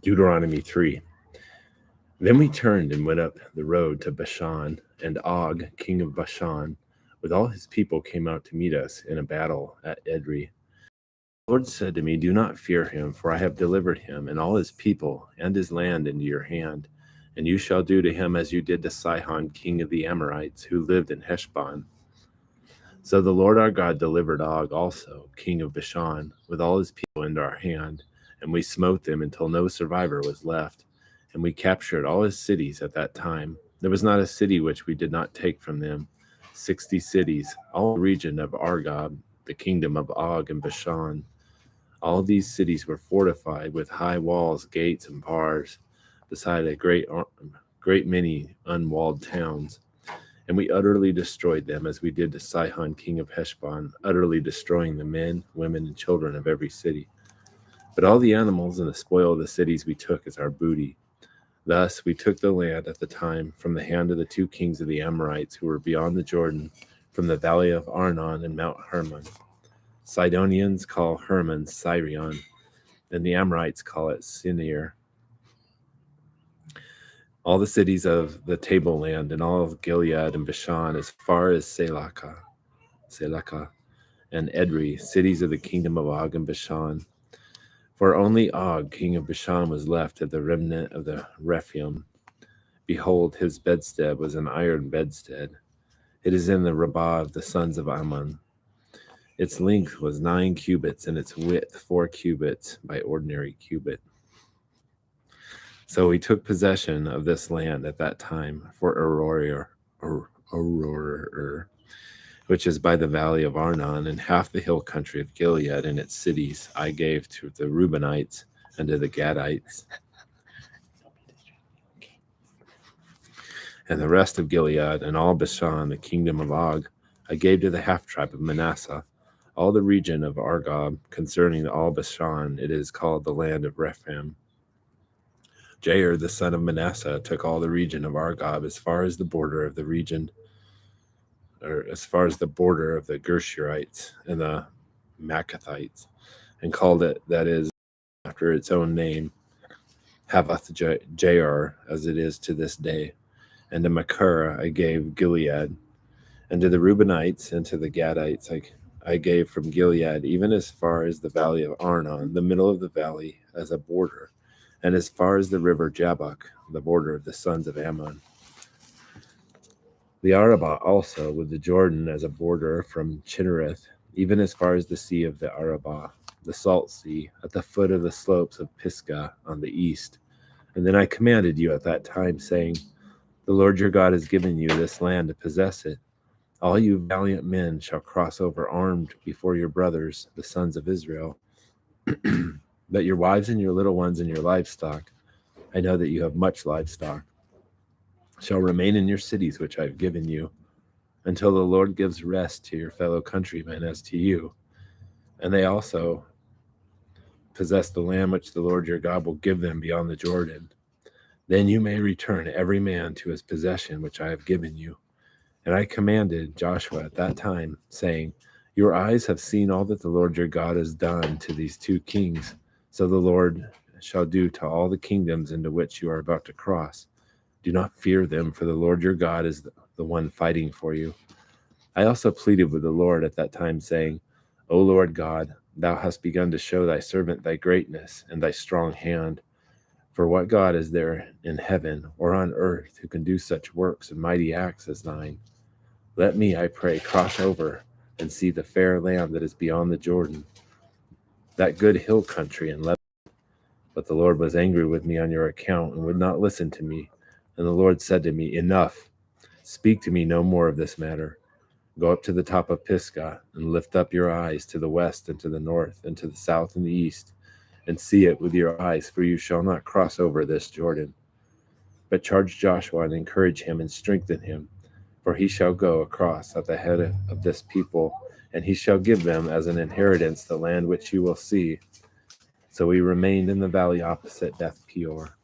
Deuteronomy 3. Then we turned and went up the road to Bashan, and Og, king of Bashan, with all his people came out to meet us in a battle at Edrei. The Lord said to me, "Do not fear him, for I have delivered him and all his people and his land into your hand. And you shall do to him as you did to Sihon, king of the Amorites, who lived in Heshbon." So the Lord our God delivered Og also, king of Bashan, with all his people into our hand, and we smote them until no survivor was left. And we captured all his cities at that time. There was not a city which we did not take from them. 60 cities, all the region of Argob, the kingdom of Og and Bashan. All these cities were fortified with high walls, gates, and bars, beside a great many unwalled towns. And we utterly destroyed them, as we did to Sihon, king of Heshbon, utterly destroying the men, women, and children of every city. But all the animals and the spoil of the cities we took as our booty. Thus we took the land at the time from the hand of the 2 kings of the Amorites who were beyond the Jordan, from the valley of Arnon and Mount Hermon. Sidonians call Hermon Sirion, and the Amorites call it Sinir. All the cities of the tableland and all of Gilead and Bashan, as far as Selaka, and Edrei, cities of the kingdom of Og and Bashan. For only Og, king of Bashan, was left at the remnant of the Rephaim. Behold, his bedstead was an iron bedstead. It is in the Rabbah of the sons of Ammon. Its length was 9 cubits, and its width 4 cubits by ordinary cubit. So we took possession of this land at that time for Aurora, which is by the valley of Arnon, and half the hill country of Gilead and its cities I gave to the Reubenites and to the Gadites. And the rest of Gilead and all Bashan, the kingdom of Og, I gave to the half-tribe of Manasseh. All the region of Argob, concerning all Bashan, it is called the land of Rephaim. Jair, the son of Manasseh, took all the region of Argob as far as the border of the region, or as far as the border of the Gershurites and the Maccathites, and called it, that is, after its own name, Havoth Jair, as it is to this day. And to Machir I gave Gilead, and to the Reubenites and to the Gadites I gave from Gilead, even as far as the valley of Arnon, the middle of the valley, as a border, and as far as the river Jabbok, the border of the sons of Ammon. The Arabah also, with the Jordan as a border from Chinnereth, even as far as the sea of the Arabah, the salt sea, at the foot of the slopes of Pisgah on the east. And then I commanded you at that time, saying, "The Lord your God has given you this land to possess it. All you valiant men shall cross over armed before your brothers, the sons of Israel. But your wives and your little ones and your livestock, I know that you have much livestock, shall remain in your cities which I have given you, until the Lord gives rest to your fellow countrymen as to you. And they also possess the land which the Lord your God will give them beyond the Jordan. Then you may return every man to his possession which I have given you." And I commanded Joshua at that time, saying, "Your eyes have seen all that the Lord your God has done to these 2 kings. So the Lord shall do to all the kingdoms into which you are about to cross. Do not fear them, for the Lord your God is the one fighting for you." I also pleaded with the Lord at that time, saying, "O Lord God, thou hast begun to show thy servant thy greatness and thy strong hand. For what God is there in heaven or on earth who can do such works and mighty acts as thine? Let me, I pray, cross over and see the fair land that is beyond the Jordan, that good hill country and Lebanon." But the Lord was angry with me on your account and would not listen to me. And the Lord said to me, "Enough. Speak to me no more of this matter. Go up to the top of Pisgah and lift up your eyes to the west and to the north and to the south and the east, and see it with your eyes, for you shall not cross over this Jordan. But charge Joshua and encourage him and strengthen him, for he shall go across at the head of this people, and he shall give them as an inheritance the land which you will see." So we remained in the valley opposite Beth Peor.